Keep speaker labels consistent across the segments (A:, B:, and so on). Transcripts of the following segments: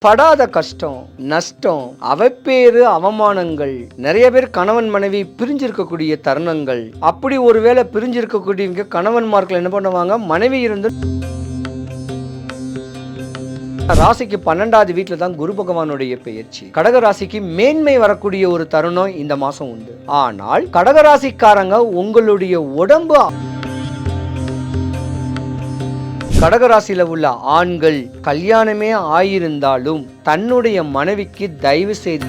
A: படாத கஷ்டம், நஷ்டம், அவப்பேறு, அவமானங்கள், நிறைய பேர் கணவன் மனைவி பிரிஞ்சிருக்கக்கூடிய தருணங்கள். அப்படி ஒருவேளை பிரிஞ்சிருக்கக்கூடியவங்க கணவன்மார்கள் என்ன பண்ணுவாங்க, மனைவி இருந்து ராசிக்கு 12வது வீட்டில் தான் குரு பகவானுடைய பெயர்ச்சி. கடக ராசிக்கு மேன்மை வரக்கூடிய ஒரு தருணம் இந்த மாசம் உண்டு. ஆனால் கடகராசிக்காரங்க உங்களுடைய உடம்பு கடகராசியில் உள்ள ஆண்கள் கல்யாணமே ஆயிருந்தாலும் தன்னுடைய மனைவிக்கு தயவு செய்து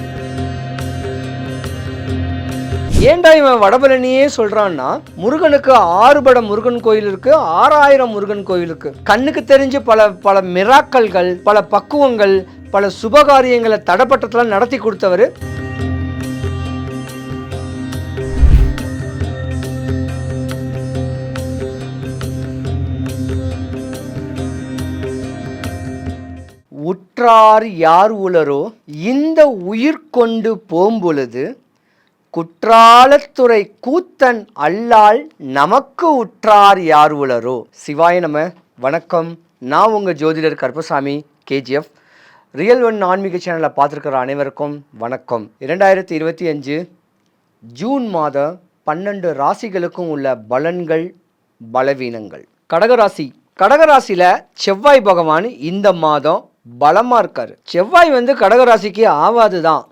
A: ஏண்டா இவன் வடபழனியே சொல்றான்னா, முருகனுக்கு 6 பட முருகன் கோயில் இருக்கு, 6000 முருகன் கோயில் இருக்கு. கண்ணுக்கு தெரிஞ்சு பல மிராக்கல்கள், பல பக்குவங்கள், பல சுபகாரியங்களை தடப்பட்டத்தெல்லாம் நடத்தி கொடுத்தவர். உற்றார் யார் உளரோ இந்த உயிர் கொண்டு போம்பொழுது குற்றாலத்துறை கூத்தன் அல்லால் நமக்கு உற்றார் யார் உளரோ. சிவாய நம. வணக்கம். நான் உங்கள் ஜோதிடர் கருப்பசாமி கேஜிஎஃப். ரியல் ஒன் ஆன்மீக சேனலை பார்த்துருக்கிற அனைவருக்கும் வணக்கம். 2025 ஜூன் மாத 12 ராசிகளுக்கும் உள்ள பலன்கள், பலவீனங்கள். கடகராசியில் செவ்வாய் பகவான் இந்த மாதம் பலமாக இருக்கார். செவ்வாய் கடகராசிக்கு ஆவாது தான்.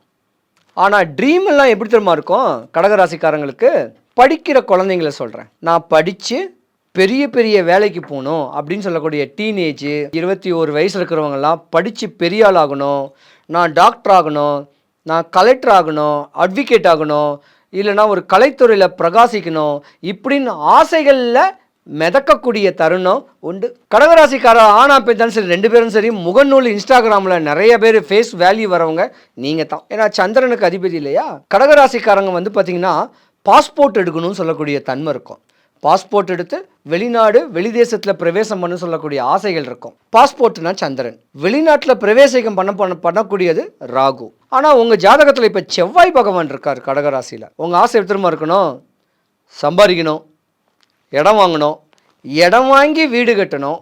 A: ஆனால் ட்ரீம் எல்லாம் எப்படி தெரியுமா இருக்கும் கடகராசிக்காரங்களுக்கு? படிக்கிற குழந்தைங்கள சொல்கிறேன். நான் படித்து பெரிய பெரிய வேலைக்கு போகணும் அப்படின்னு சொல்லக்கூடிய டீனேஜ் 21 வயசு இருக்கிறவங்கலாம் படித்து பெரிய ஆள் ஆகணும், நான் டாக்டர் ஆகணும், நான் கலெக்டர் ஆகணும், அட்வொகேட் ஆகணும், இல்லைனா ஒரு கலைத்துறையில் பிரகாசிக்கணும், இப்படின்னு ஆசைகளில் மிதக்கக்கூடிய தருணம் உண்டு. கடகராசிக்கார ஆனா பெய்தான் சரி, 2 பேரும் சரி, முகநூல் இன்ஸ்டாகிராமில் நிறைய பேர் ஃபேஸ் வேல்யூ வரவங்க நீங்கள் தான். ஏன்னா சந்திரனுக்கு அதிபதி இல்லையா. கடகராசிக்காரங்க பார்த்தீங்கன்னா பாஸ்போர்ட் எடுக்கணும்னு சொல்லக்கூடிய தன்மை இருக்கும். பாஸ்போர்ட் எடுத்து வெளிநாடு வெளிதேசத்தில் பிரவேசம் பண்ண சொல்லக்கூடிய ஆசைகள் இருக்கும். பாஸ்போர்ட்னா சந்திரன், வெளிநாட்டில் பிரவேசிக்கம் பண்ணக்கூடியது ராகு. ஆனால் உங்கள் ஜாதகத்தில் இப்போ செவ்வாய் பகவான் இருக்கார் கடகராசியில். உங்கள் ஆசை எடுத்துமா இருக்கணும், சம்பாதிக்கணும், இடம் வாங்கணும், இடம் வாங்கி வீடு கட்டணும்,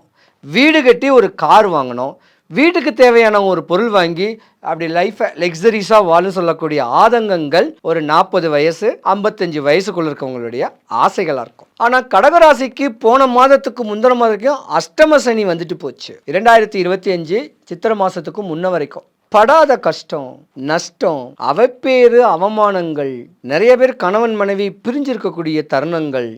A: வீடு கட்டி ஒரு கார் வாங்கணும், வீட்டுக்கு தேவையான ஒரு பொருள் வாங்கி அப்படி லைஃப்பை லக்ஸரிஸாக வாழும் சொல்லக்கூடிய ஆதங்கங்கள் ஒரு 40 வயசு 55 வயசுக்குள்ள இருக்கவங்களுடைய ஆசைகளாக இருக்கும். ஆனால் கடகராசிக்கு போன மாதத்துக்கு முந்தின மாதத்துக்கும் அஷ்டம சனி வந்துட்டு போச்சு. 2025 சித்திரை மாதத்துக்கு முன்ன வரைக்கும் படாத கஷ்டம், நஷ்டம், அவப்பேறு, அவமானங்கள், நிறைய பேர் கணவன் மனைவி பிரிஞ்சிருக்கக்கூடிய தருணங்கள்.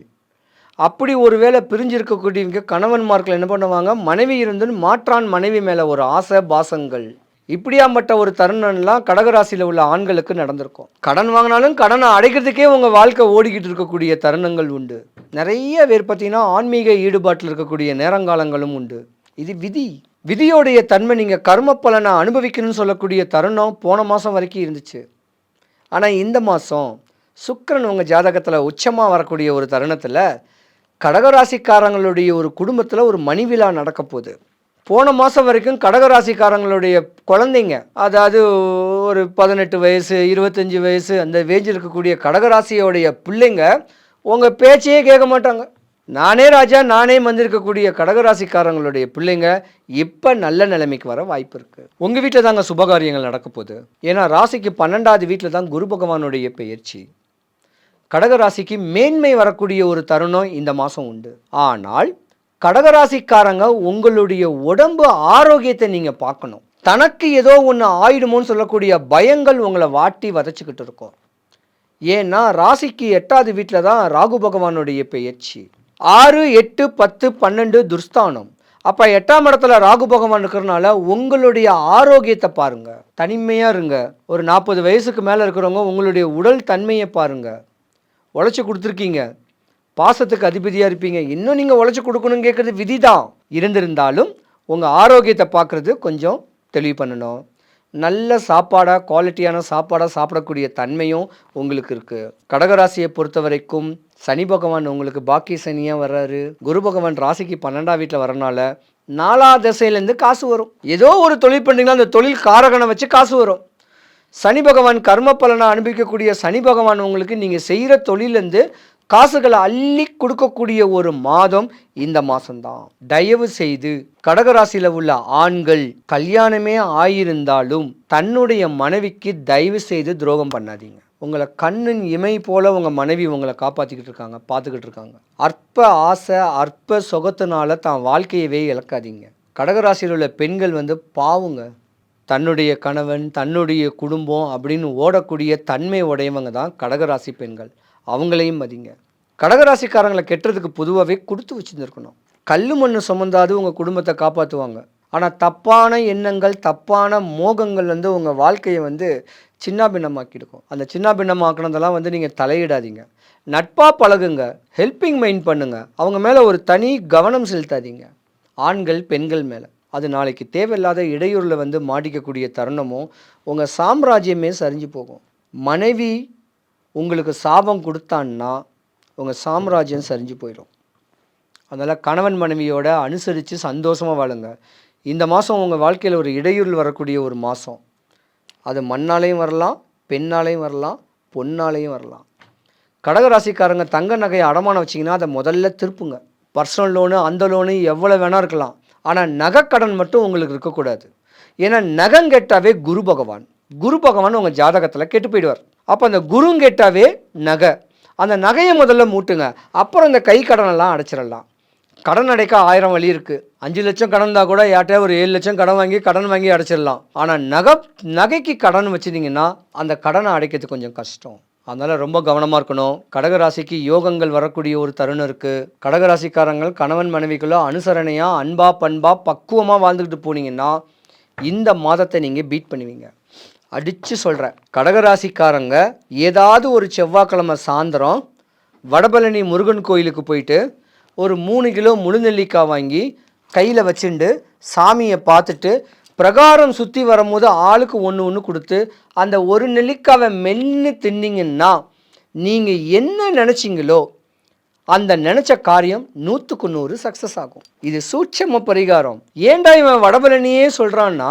A: அப்படி ஒருவேளை பிரிஞ்சிருக்கக்கூடியவங்க கணவன்மார்கள் என்ன பண்ணுவாங்க, மனைவி இருந்து மாற்றான் மனைவி மேலே ஒரு ஆசை பாசங்கள். இப்படியாப்பட்ட ஒரு தருணம்லாம் கடகராசியில் உள்ள ஆண்களுக்கு நடந்திருக்கும். கடன் வாங்கினாலும் கடனை அடைக்கிறதுக்கே உங்கள் வாழ்க்கை ஓடிக்கிட்டு இருக்கக்கூடிய தருணங்கள் உண்டு. நிறைய பேர் பார்த்தீங்கன்னா ஆன்மீக ஈடுபாட்டில் இருக்கக்கூடிய நேரங்காலங்களும் உண்டு. இது விதியோடைய தன்மை. நீங்கள் கர்ம பலனை அனுபவிக்கணும்னு சொல்லக்கூடிய தருணம் போன மாதம் வரைக்கும் இருந்துச்சு. ஆனால் இந்த மாதம் சுக்கிரன் உங்கள் ஜாதகத்தில் உச்சமாக வரக்கூடிய ஒரு தருணத்தில் கடகராசிக்காரங்களுடைய ஒரு குடும்பத்தில் ஒரு மணி விழா நடக்க போகுது. போன மாதம் வரைக்கும் கடகராசிக்காரங்களுடைய குழந்தைங்க, அதாவது ஒரு 18 வயசு 25 வயசு அந்த வேஜ் இருக்கக்கூடிய கடகராசியோடைய பிள்ளைங்க உங்கள் பேச்சையே கேட்க மாட்டாங்க. நானே ராஜா நானே வந்திருக்கக்கூடிய கடகராசிக்காரங்களுடைய பிள்ளைங்க இப்போ நல்ல நிலைமைக்கு வர வாய்ப்பு இருக்குது. உங்கள் வீட்டில் தாங்க சுபகாரியங்கள் நடக்க போகுது. ஏன்னா ராசிக்கு 12வது வீட்டில் தான் குரு பகவானுடைய பெயர்ச்சி. கடகராசிக்கு மேன்மை வரக்கூடிய ஒரு தருணம் இந்த மாதம் உண்டு. ஆனால் கடகராசிக்காரங்க உங்களுடைய உடம்பு ஆரோக்கியத்தை நீங்கள் பார்க்கணும். தனக்கு ஏதோ ஒன்று ஆயிடுமோன்னு சொல்லக்கூடிய பயங்கள் உங்களை வாட்டி வதச்சிக்கிட்டு இருக்கும். ஏன்னா ராசிக்கு 8வது வீட்டில் தான் ராகு பகவானுடைய பெயர்ச்சி. 6, 8, 10, 12 துர்ஸ்தானம். அப்போ 8ஆம் இடத்துல ராகு பகவான் இருக்கிறனால உங்களுடைய ஆரோக்கியத்தை பாருங்க. தனிமையாக இருங்க. ஒரு 40 வயசுக்கு மேலே இருக்கிறவங்க உங்களுடைய உடல் தன்மையை பாருங்க. உழைச்சி கொடுத்துருக்கீங்க, பாசத்துக்கு அதிபதியாக இருப்பீங்க, இன்னும் நீங்கள் உழைச்சி கொடுக்கணும்னு கேட்குறது விதி தான். இருந்திருந்தாலும் உங்கள் ஆரோக்கியத்தை பார்க்குறது கொஞ்சம் தெளிவு பண்ணணும். நல்ல சாப்பாடாக, குவாலிட்டியான சாப்பாடாக சாப்பிடக்கூடிய தன்மையும் உங்களுக்கு இருக்குது. கடகராசியை பொறுத்த வரைக்கும் சனி பகவான் உங்களுக்கு பாக்கிய சனியாக வர்றாரு. குரு பகவான் ராசிக்கு 12ஆம் வீட்டில் வரனால 4ஆம் திசையிலேருந்து காசு வரும். ஏதோ ஒரு தொழில் பண்ணிங்கன்னா அந்த தொழில் காரகனை வச்சு காசு வரும். சனி பகவான் கர்ம பலனை அனுபவிக்கக்கூடிய சனி பகவான் உங்களுக்கு நீங்கள் செய்கிற தொழிலேருந்து காசுகளை அள்ளி கொடுக்கக்கூடிய ஒரு மாதம் இந்த மாதம்தான். தயவு செய்து கடகராசியில் உள்ள ஆண்கள் கல்யாணமே ஆயிருந்தாலும் தன்னுடைய மனைவிக்கு தயவு செய்து துரோகம் பண்ணாதீங்க. உங்களை கண்ணின் இமை போல உங்கள் மனைவி உங்களை காப்பாற்றிக்கிட்டு இருக்காங்க, பார்த்துக்கிட்டு இருக்காங்க. அற்ப ஆசை அற்ப சுகத்தினால தான் வாழ்க்கையவே இழக்காதீங்க. கடகராசியில் உள்ள பெண்கள் பாவுங்க. தன்னுடைய கணவன் தன்னுடைய குடும்பம் அப்படின்னு ஓடக்கூடிய தன்மை உடையவங்க தான் கடகராசி பெண்கள். அவங்களையும் மதிங்க. கடகராசிக்காரங்களை கெட்டுறதுக்கு பொதுவாகவே கொடுத்து வச்சுருந்துருக்கணும். கல் மண்ணு சுமந்தாது உங்கள் குடும்பத்தை காப்பாற்றுவாங்க. ஆனால் தப்பான எண்ணங்கள் தப்பான மோகங்கள் உங்கள் வாழ்க்கையை சின்ன பின்னமாக்கிடுக்கும். அந்த சின்ன பின்னமாக்கினதெல்லாம் நீங்கள் தலையிடாதீங்க. நட்பாக பழகுங்க, ஹெல்பிங் மைண்ட் பண்ணுங்கள். அவங்க மேலே ஒரு தனி கவனம் செலுத்தாதீங்க. ஆண்கள் பெண்கள் மேலே அது நாளைக்கு தேவையில்லாத இடையூறில் மாட்டிக்கக்கூடிய தருணமும் உங்கள் சாம்ராஜ்யமே சரிஞ்சு போகும். மனைவி உங்களுக்கு சாபம் கொடுத்தான்னா உங்கள் சாம்ராஜ்யம் சரிஞ்சு போயிடும். அதனால் கணவன் மனைவியோட அனுசரித்து சந்தோஷமாக வாழுங்க. இந்த மாதம் உங்கள் வாழ்க்கையில் ஒரு இடையூறில் வரக்கூடிய ஒரு மாதம். அது மண்ணாலையும் வரலாம், பெண்ணாலையும் வரலாம், பொண்ணாலையும் வரலாம். கடகராசிக்காரங்க தங்க நகையை அடமானம் வச்சிங்கன்னா அதை முதல்ல திருப்புங்க. பர்சனல் லோனு அந்த லோனு எவ்வளோ வேணா இருக்கலாம். ஆனால் நகைக்கடன் மட்டும் உங்களுக்கு இருக்கக்கூடாது. ஏன்னா நகம் கேட்டாவே குரு பகவான் உங்கள் ஜாதகத்தில் கெட்டு போயிடுவார். அப்போ அந்த குருங்க கேட்டாவே நகை, அந்த நகையை முதல்ல மூட்டுங்க. அப்புறம் இந்த கை கடனெல்லாம் அடைச்சிடலாம். கடன் அடைக்க 1000 வழி இருக்குது. 5 லட்சம் கடன் தான் கூட யார்கிட்டயா ஒரு 7 லட்சம் கடன் வாங்கி அடைச்சிடலாம். ஆனால் நகைக்கு கடன் வச்சுட்டிங்கன்னா அந்த கடனை அடைக்கிறது கொஞ்சம் கஷ்டம். அதனால் ரொம்ப கவனமாக இருக்கணும். கடகராசிக்கு யோகங்கள் வரக்கூடிய ஒரு தருணம் இருக்குது. கடகராசிக்காரங்கள் கணவன் மனைவிக்குள்ளே அனுசரணையாக அன்பா பண்பா பக்குவமாக வாழ்ந்துக்கிட்டு போனீங்கன்னா இந்த மாதத்தை நீங்கள் பீட் பண்ணுவீங்க. அடித்து சொல்கிறேன், கடகராசிக்காரங்க ஏதாவது ஒரு செவ்வாய்க்கிழமை சாயந்தரம் வடபழனி முருகன் கோயிலுக்கு போயிட்டு ஒரு 3 கிலோ முழு நெல்லிக்காய் வாங்கி கையில் வச்சுட்டு சாமியை பார்த்துட்டு பிரகாரம் சுற்றி வரும்போது ஆளுக்கு ஒன்று கொடுத்து அந்த ஒரு நெல்லிக்காவை மென்று தின்னிங்கன்னா நீங்கள் என்ன நினச்சிங்களோ அந்த நினச்ச காரியம் 100க்கு 100 சக்ஸஸ் ஆகும். இது சூட்சம பரிகாரம். ஏண்டா இவன் வடபழனியே சொல்கிறான்னா,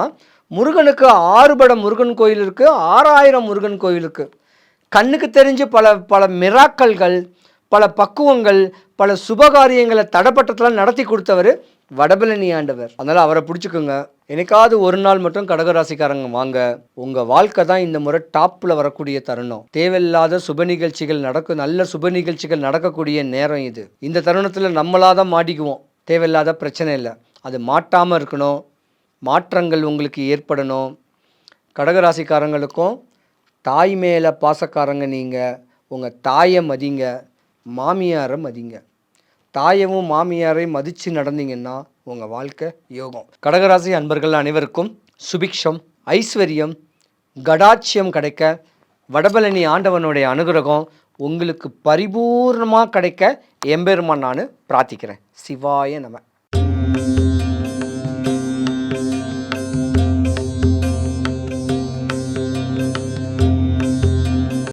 A: முருகனுக்கு 6 பட முருகன் கோயில் இருக்குது, 6000 முருகன் கோயில் இருக்குது. கண்ணுக்கு தெரிஞ்சு பல மிராக்கல்கள், பல பக்குவங்கள், பல சுபகாரியங்களை தடப்பட்டத்தில் நடத்தி கொடுத்தவர் வடபழனி ஆண்டவர். அதனால் அவரை பிடிச்சிக்கோங்க. எனக்காவது ஒரு நாள் மட்டும் கடகராசிக்காரங்க வாங்க. உங்கள் வாழ்க்கை தான் இந்த முறை டாப்பில் வரக்கூடிய தருணம். தேவையில்லாத சுப நிகழ்ச்சிகள் நல்ல சுப நிகழ்ச்சிகள் நடக்கக்கூடிய நேரம் இது. இந்த தருணத்தில் நம்மளாக தான் மாட்டிக்குவோம். தேவையில்லாத பிரச்சனை இல்லை. அது மாட்டாமல் இருக்கணும். மாற்றங்கள் உங்களுக்கு ஏற்படணும். கடகராசிக்காரங்களுக்கும் தாய் மேலே பாசக்காரங்க நீங்கள். உங்கள் தாயை மதிங்க, மாமியாரை மதிங்க. தாயவும் மாமியாரையும் மதித்து நடந்தீங்கன்னா உங்கள் வாழ்க்கை யோகம். கடகராசி அன்பர்கள் அனைவருக்கும் சுபிக்ஷம், ஐஸ்வர்யம், கடாட்சியம் கிடைக்க வடபழனி ஆண்டவனுடைய அனுகிரகம் உங்களுக்கு பரிபூர்ணமாக கிடைக்க எம்பெருமான் நான் பிரார்த்திக்கிறேன். சிவாய நம.